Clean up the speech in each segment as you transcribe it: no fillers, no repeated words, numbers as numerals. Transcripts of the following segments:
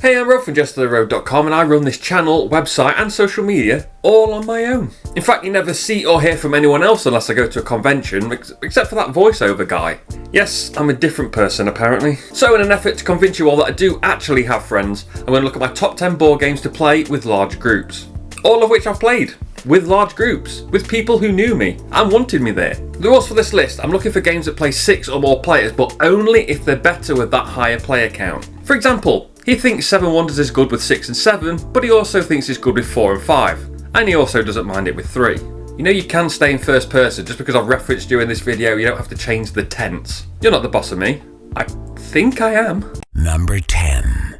Hey, I'm Rob from JestaThaRogue.com and I run this channel, website and social media all on my own. In fact, you never see or hear from anyone else unless I go to a convention, except for that voiceover guy. Yes, I'm a different person apparently. So in an effort to convince you all that I do actually have friends, I'm going to look at my top 10 board games to play with large groups. All of which I've played with large groups, with people who knew me and wanted me there. The rules for this list: I'm looking for games that play 6 or more players, but only if they're better with that higher player count. For example, he thinks 7 Wonders is good with 6 and 7, but he also thinks it's good with 4 and 5. And he also doesn't mind it with 3. You know, you can stay in first person. Just because I've referenced you in this video, you don't have to change the tense. You're not the boss of me. I think I am. Number 10.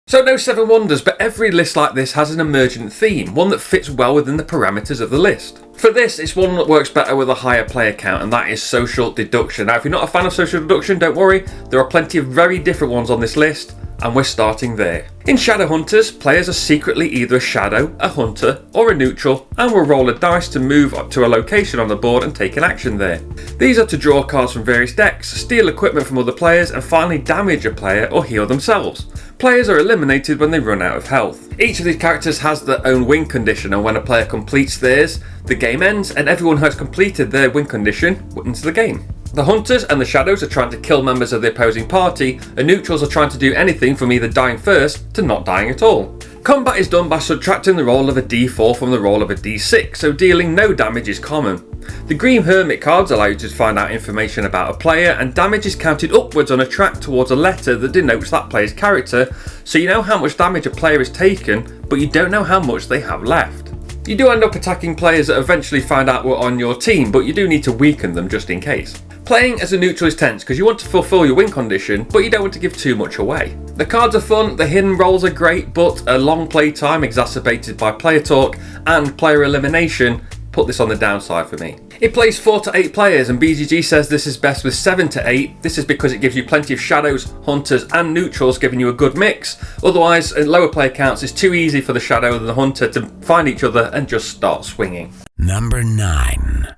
So no 7 Wonders, but every list like this has an emergent theme, one that fits well within the parameters of the list. For this, it's one that works better with a higher player count, and that is Social Deduction. Now, if you're not a fan of Social Deduction, don't worry, there are plenty of very different ones on this list, and we're starting there. In Shadow Hunters, players are secretly either a shadow, a hunter, or a neutral, and will roll a dice to move up to a location on the board and take an action there. These are to draw cards from various decks, steal equipment from other players, and finally damage a player or heal themselves. Players are eliminated when they run out of health. Each of these characters has their own win condition, and when a player completes theirs, the game ends, and everyone who has completed their win condition wins the game. The Hunters and the Shadows are trying to kill members of the opposing party, and Neutrals are trying to do anything from either dying first to not dying at all. Combat is done by subtracting the roll of a d4 from the roll of a d6, so dealing no damage is common. The Green Hermit cards allow you to find out information about a player, and damage is counted upwards on a track towards a letter that denotes that player's character, so you know how much damage a player has taken, but you don't know how much they have left. You do end up attacking players that eventually find out were on your team, but you do need to weaken them just in case. Playing as a neutral is tense because you want to fulfill your win condition, but you don't want to give too much away. The cards are fun, the hidden rolls are great, but a long play time exacerbated by player talk and player elimination put this on the downside for me. It plays 4 to 8 players, and BGG says this is best with 7 to 8. This is because it gives you plenty of shadows, hunters and neutrals, giving you a good mix. Otherwise, at lower player counts, it's too easy for the shadow and the hunter to find each other and just start swinging. Number 9.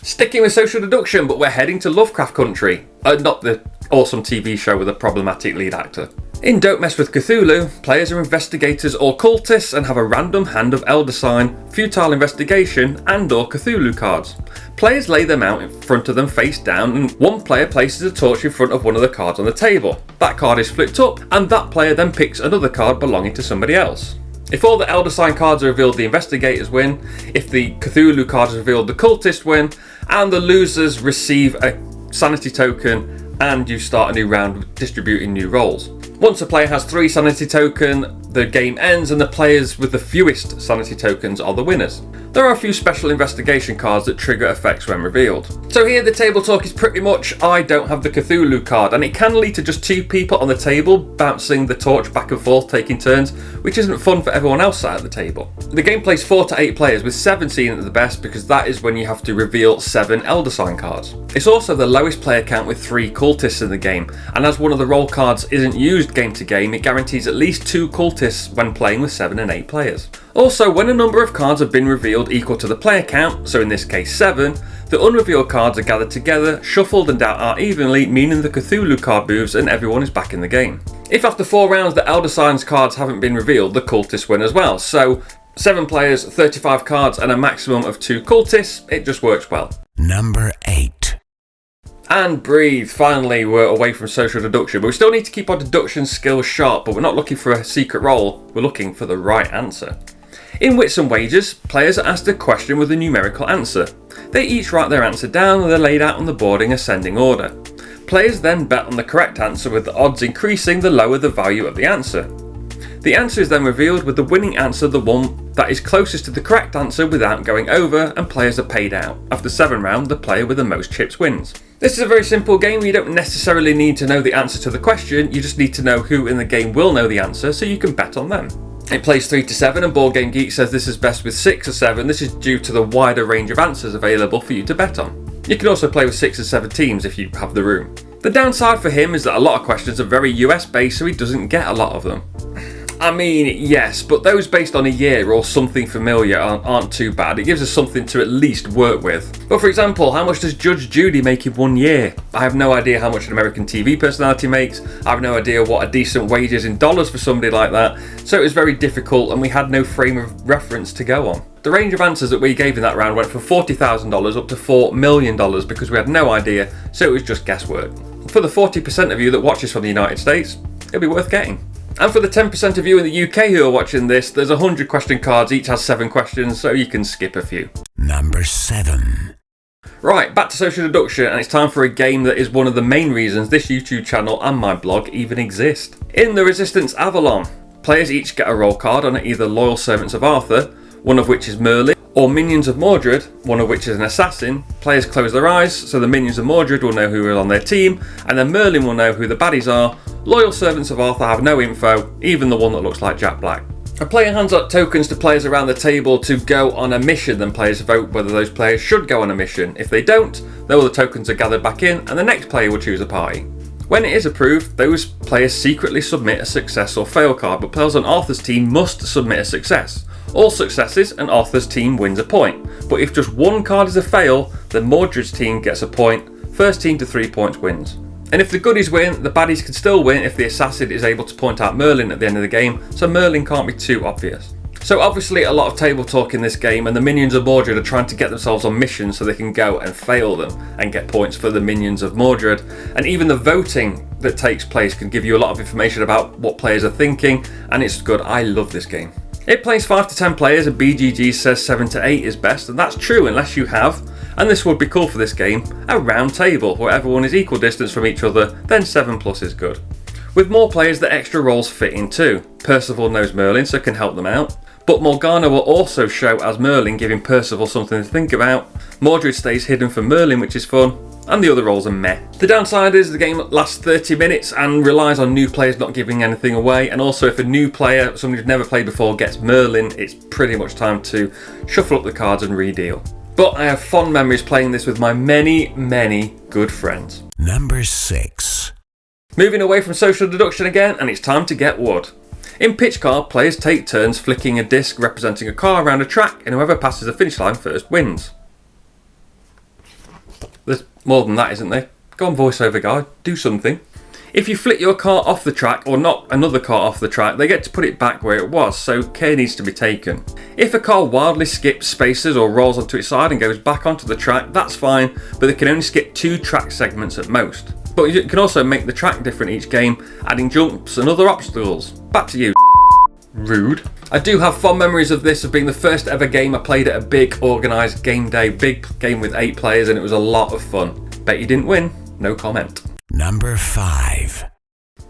Sticking with Social Deduction, but we're heading to Lovecraft Country. Not the awesome TV show with a problematic lead actor. In Don't Mess with Cthulhu, players are investigators or cultists and have a random hand of Elder Sign, Futile Investigation and or Cthulhu cards. Players lay them out in front of them face down, and one player places a torch in front of one of the cards on the table. That card is flipped up, and that player then picks another card belonging to somebody else. If all the Elder Sign cards are revealed, the investigators win. If the Cthulhu cards are revealed, the cultists win. And the losers receive a sanity token, and you start a new round distributing new rolls. Once a player has 3 sanity tokens, the game ends, and the players with the fewest sanity tokens are the winners. There are a few special investigation cards that trigger effects when revealed. So here the table talk is pretty much I don't have the Cthulhu card, and it can lead to just 2 people on the table bouncing the torch back and forth taking turns, which isn't fun for everyone else sat at the table. The game plays 4 to 8 players, with 7 seen at the best because that is when you have to reveal 7 Elder Sign cards. It's also the lowest player count with 3 cultists in the game, and as one of the roll cards isn't used game to game, it guarantees at least 2 cultists when playing with 7 and 8 players. Also, when a number of cards have been revealed equal to the player count, so in this case 7, the unrevealed cards are gathered together, shuffled and dealt out evenly, meaning the Cthulhu card moves and everyone is back in the game. If after 4 rounds the Elder Signs cards haven't been revealed, the cultists win as well, so 7 players, 35 cards and a maximum of 2 cultists, it just works well. Number 8. And breathe. Finally, we're away from Social Deduction, but we still need to keep our deduction skills sharp, but we're not looking for a secret roll, we're looking for the right answer. In Wits and Wagers, players are asked a question with a numerical answer. They each write their answer down and they're laid out on the board in ascending order. Players then bet on the correct answer, with the odds increasing the lower the value of the answer. The answer is then revealed, with the winning answer the one that is closest to the correct answer without going over, and players are paid out. After 7 rounds, the player with the most chips wins. This is a very simple game where you don't necessarily need to know the answer to the question, you just need to know who in the game will know the answer so you can bet on them. It plays 3 to 7, and Board Game Geek says this is best with 6 or 7. This is due to the wider range of answers available for you to bet on. You can also play with 6 or 7 teams if you have the room. The downside for him is that a lot of questions are very US based, so he doesn't get a lot of them. I mean, yes, but those based on a year or something familiar aren't too bad. It gives us something to at least work with. But for example, how much does Judge Judy make in 1 year? I have no idea how much an American TV personality makes. I have no idea what a decent wage is in dollars for somebody like that. So it was very difficult and we had no frame of reference to go on. The range of answers that we gave in that round went from $40,000 up to $4 million because we had no idea, so it was just guesswork. For the 40% of you that watches from the United States, it'll be worth getting. And for the 10% of you in the UK who are watching this, there's 100 question cards, each has 7 questions, so you can skip a few. Number 7. Right, back to social deduction, and it's time for a game that is one of the main reasons this YouTube channel and my blog even exist. In the Resistance Avalon, players each get a roll card on either Loyal Servants of Arthur, one of which is Merlin, or Minions of Mordred, one of which is an assassin. Players close their eyes, so the Minions of Mordred will know who is on their team, and then Merlin will know who the baddies are. Loyal Servants of Arthur have no info, even the one that looks like Jack Black. A player hands out tokens to players around the table to go on a mission, then players vote whether those players should go on a mission. If they don't, then all the tokens are gathered back in, and the next player will choose a party. When it is approved, those players secretly submit a success or fail card, but players on Arthur's team must submit a success. All successes and Arthur's team wins a point, but if just one card is a fail, then Mordred's team gets a point. First team to 3 points wins. And if the goodies win, the baddies can still win if the assassin is able to point out Merlin at the end of the game, so Merlin can't be too obvious. So obviously a lot of table talk in this game, and the Minions of Mordred are trying to get themselves on missions so they can go and fail them and get points for the Minions of Mordred. And even the voting that takes place can give you a lot of information about what players are thinking, and it's good. I love this game. It plays 5 to 10 players, and BGG says 7 to 8 is best, and that's true unless you have, and this would be cool for this game, a round table where everyone is equal distance from each other, then 7+ is good. With more players, the extra roles fit in too. Percival knows Merlin, so can help them out, but Morgana will also show as Merlin, giving Percival something to think about. Mordred stays hidden for Merlin, which is fun, and the other roles are meh. The downside is the game lasts 30 minutes and relies on new players not giving anything away, and also if a new player, somebody who's never played before, gets Merlin, it's pretty much time to shuffle up the cards and redeal. But I have fond memories playing this with my many good friends. Number 6. Moving away from social deduction again, and it's time to get wood. In Pitchcar, players take turns flicking a disc representing a car around a track, and whoever passes the finish line first wins. There's more than that, isn't there? Go on, voiceover guy, do something. If you flick your car off the track or knock another car off the track, they get to put it back where it was, so care needs to be taken. If a car wildly skips spaces or rolls onto its side and goes back onto the track, that's fine, but they can only skip 2 track segments at most. But you can also make the track different each game, adding jumps and other obstacles. Back to you. Rude. I do have fond memories of this, of being the first ever game I played at a big organised game day, big game with 8 players, and it was a lot of fun. Bet you didn't win, no comment. Number 5.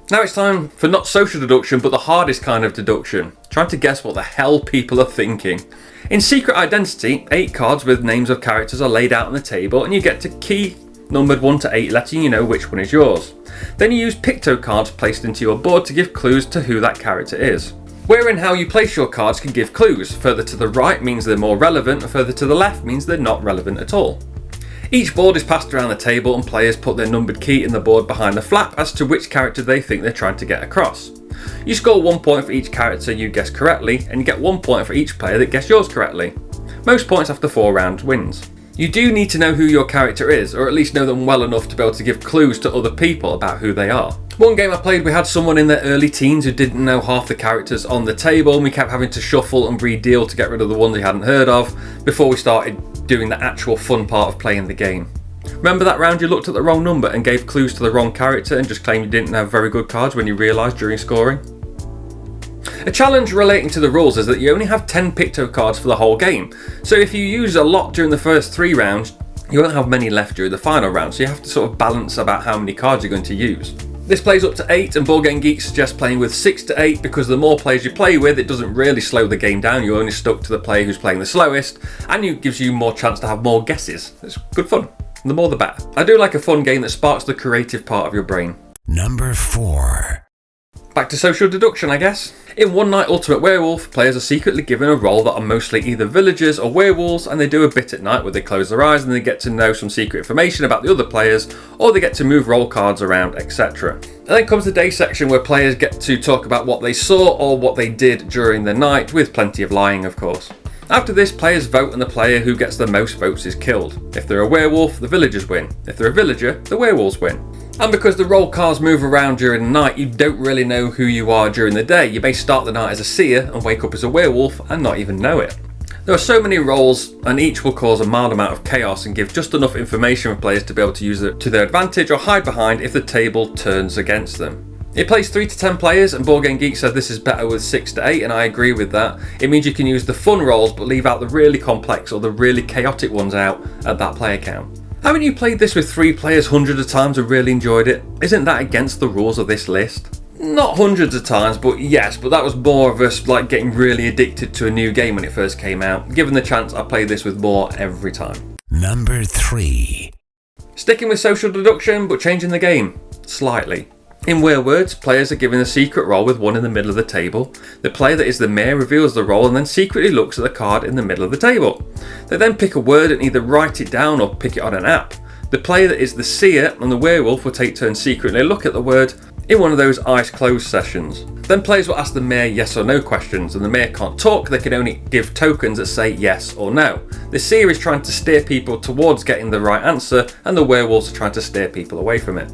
Now it's time for not social deduction, but the hardest kind of deduction. Trying to guess what the hell people are thinking. In Secret Identity, 8 cards with names of characters are laid out on the table, and you get to key numbered 1 to 8, letting you know which one is yours. Then you use picto cards placed into your board to give clues to who that character is. Where and how you place your cards can give clues. Further to the right means they're more relevant, and further to the left means they're not relevant at all. Each board is passed around the table, and players put their numbered key in the board behind the flap as to which character they think they're trying to get across. You score 1 point for each character you guess correctly, and you get 1 point for each player that guessed yours correctly. Most points after 4 rounds wins. You do need to know who your character is, or at least know them well enough to be able to give clues to other people about who they are. One game I played, we had someone in their early teens who didn't know half the characters on the table, and we kept having to shuffle and redeal to get rid of the ones he hadn't heard of before we started doing the actual fun part of playing the game. Remember that round you looked at the wrong number and gave clues to the wrong character and just claimed you didn't have very good cards when you realised during scoring? A challenge relating to the rules is that you only have 10 picto cards for the whole game, so if you use a lot during the first 3 rounds, you won't have many left during the final round, so you have to sort of balance about how many cards you're going to use. This plays up to 8, and Board Game Geek suggests playing with 6 to 8 because the more players you play with, it doesn't really slow the game down. You're only stuck to the player who's playing the slowest, and it gives you more chance to have more guesses. It's good fun. The more the better. I do like a fun game that sparks the creative part of your brain. Number 4. Back to social deduction, I guess. In One Night Ultimate Werewolf, players are secretly given a role that are mostly either villagers or werewolves, and they do a bit at night where they close their eyes and they get to know some secret information about the other players, or they get to move role cards around, etc. And then comes the day section where players get to talk about what they saw or what they did during the night, with plenty of lying, of course. After this, players vote and the player who gets the most votes is killed. If they're a werewolf, the villagers win. If they're a villager, the werewolves win. And because the role cards move around during the night, you don't really know who you are during the day. You may start the night as a seer and wake up as a werewolf and not even know it. There are so many roles, and each will cause a mild amount of chaos and give just enough information for players to be able to use it to their advantage or hide behind if the table turns against them. It plays 3 to 10 players, and Board Game Geek says this is better with 6 to 8, and I agree with that. It means you can use the fun roles but leave out the really complex or the really chaotic ones out at that player count. Haven't you played this with 3 players hundreds of times and really enjoyed it? Isn't that against the rules of this list? Not hundreds of times, but yes, but that was more of us like getting really addicted to a new game when it first came out. Given the chance, I play this with more every time. Number 3. Sticking with social deduction, but changing the game slightly. In Werewords, players are given a secret role with one in the middle of the table. The player that is the mayor reveals the role and then secretly looks at the card in the middle of the table. They then pick a word and either write it down or pick it on an app. The player that is the seer and the werewolf will take turns secretly look at the word in one of those eyes closed sessions. Then players will ask the mayor yes or no questions, and the mayor can't talk, they can only give tokens that say yes or no. The seer is trying to steer people towards getting the right answer, and the werewolves are trying to steer people away from it.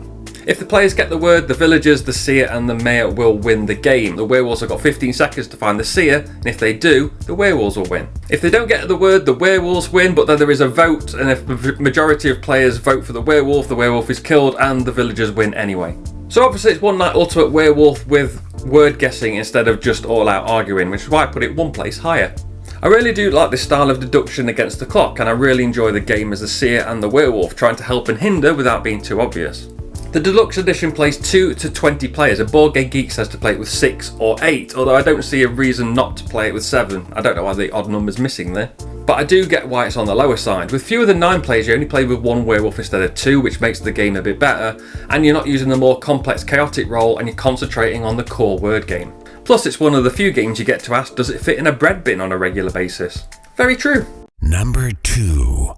If the players get the word, the villagers, the seer and the mayor will win the game. The werewolves have got 15 seconds to find the seer, and if they do, the werewolves will win. If they don't get the word, the werewolves win, but then there is a vote, and if the majority of players vote for the werewolf is killed and the villagers win anyway. So obviously it's One Night Ultimate Werewolf with word guessing instead of just all out arguing, which is why I put it one place higher. I really do like this style of deduction against the clock, and I really enjoy the game as the seer and the werewolf, trying to help and hinder without being too obvious. The Deluxe edition plays 2 to 20 players, and Board Game Geek says to play it with 6 or 8, although I don't see a reason not to play it with 7. I don't know why the odd number's missing there. But I do get why it's on the lower side. With fewer than 9 players, you only play with 1 werewolf instead of 2, which makes the game a bit better, and you're not using the more complex chaotic role and you're concentrating on the core word game. Plus it's one of the few games you get to ask, does it fit in a bread bin on a regular basis? Very true. Number 2.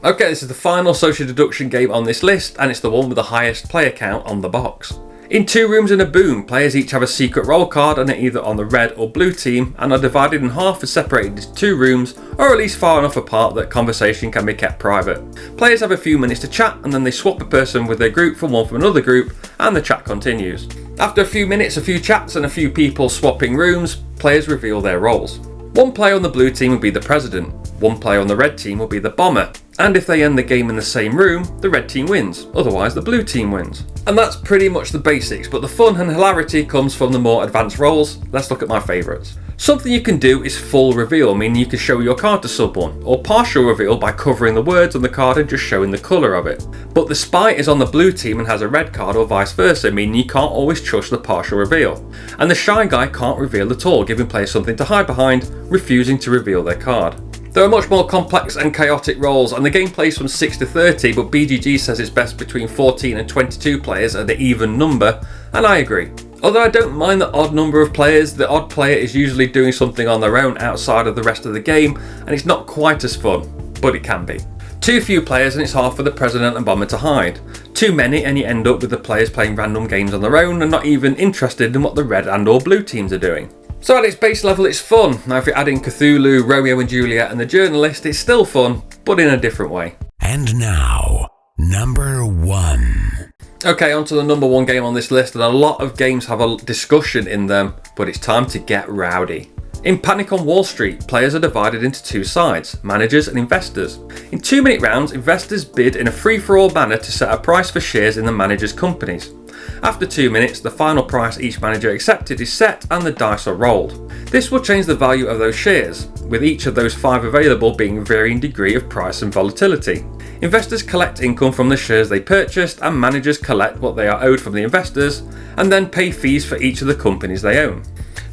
Okay, this is the final social deduction game on this list, and it's the one with the highest player count on the box. In 2 rooms and a boom, players each have a secret role card and are either on the red or blue team and are divided in half and separated into 2 rooms, or at least far enough apart that conversation can be kept private. Players have a few minutes to chat and then they swap a person with their group from one from another group, and the chat continues. After a few minutes, a few chats and a few people swapping rooms, players reveal their roles. 1 player on the blue team will be the president, 1 player on the red team will be the bomber, and if they end the game in the same room, the red team wins, otherwise the blue team wins. And that's pretty much the basics, but the fun and hilarity comes from the more advanced roles. Let's look at my favourites. Something you can do is full reveal, meaning you can show your card to someone, or partial reveal by covering the words on the card and just showing the colour of it. But the spy is on the blue team and has a red card, or vice versa, meaning you can't always trust the partial reveal. And the shy guy can't reveal at all, giving players something to hide behind, refusing to reveal their card. There are much more complex and chaotic roles, and the game plays from 6 to 30, but BGG says it's best between 14 and 22 players at the even number, and I agree. Although I don't mind the odd number of players, the odd player is usually doing something on their own outside of the rest of the game, and it's not quite as fun, but it can be. Too few players and it's hard for the president and bomber to hide. Too many and you end up with the players playing random games on their own and not even interested in what the red and or blue teams are doing. So at its base level it's fun. Now if you're adding Cthulhu, Romeo and Juliet and the Journalist, it's still fun, but in a different way. And now, number 1. Okay, on to the number 1 game on this list, and a lot of games have a discussion in them, but it's time to get rowdy. In Panic on Wall Street, players are divided into 2 sides, managers and investors. In 2-minute rounds, investors bid in a free-for-all manner to set a price for shares in the managers' companies. After 2 minutes, the final price each manager accepted is set and the dice are rolled. This will change the value of those shares, with each of those 5 available being a varying degree of price and volatility. Investors collect income from the shares they purchased, and managers collect what they are owed from the investors, and then pay fees for each of the companies they own.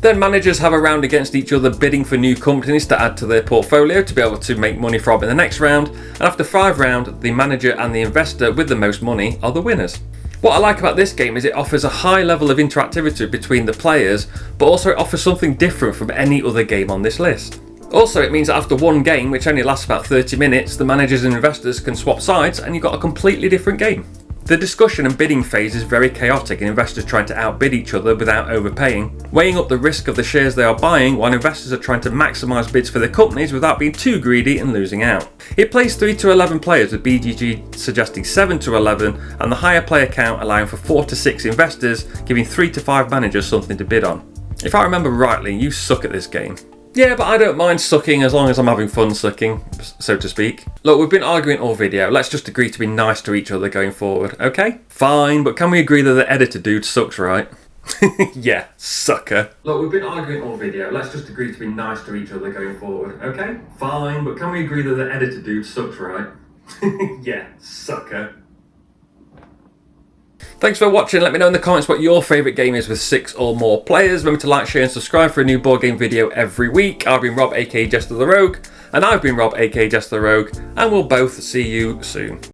Then managers have a round against each other bidding for new companies to add to their portfolio to be able to make money from in the next round, and after 5 rounds, the manager and the investor with the most money are the winners. What I like about this game is it offers a high level of interactivity between the players, but also it offers something different from any other game on this list. Also, it means that after one game, which only lasts about 30 minutes, the managers and investors can swap sides and you've got a completely different game. The discussion and bidding phase is very chaotic, and investors trying to outbid each other without overpaying, weighing up the risk of the shares they are buying, while investors are trying to maximise bids for their companies without being too greedy and losing out. It plays 3 to 11 players, with BGG suggesting 7 to 11, and the higher player count allowing for 4 to 6 investors, giving 3 to 5 managers something to bid on. If I remember rightly, you suck at this game. Yeah, but I don't mind sucking as long as I'm having fun sucking, so to speak. Look, we've been arguing all video. Let's just agree to be nice to each other going forward, okay? Fine, but can we agree that the editor dude sucks, right? Yeah, sucker. Look, we've been arguing all video. Let's just agree to be nice to each other going forward, okay? Fine, but can we agree that the editor dude sucks, right? Yeah, sucker. Thanks for watching. Let me know in the comments what your favourite game is with 6 or more players. Remember to like, share and subscribe for a new board game video every week. I've been Rob, aka Jesta ThaRogue, and I've been Rob, aka Jesta ThaRogue, and we'll both see you soon.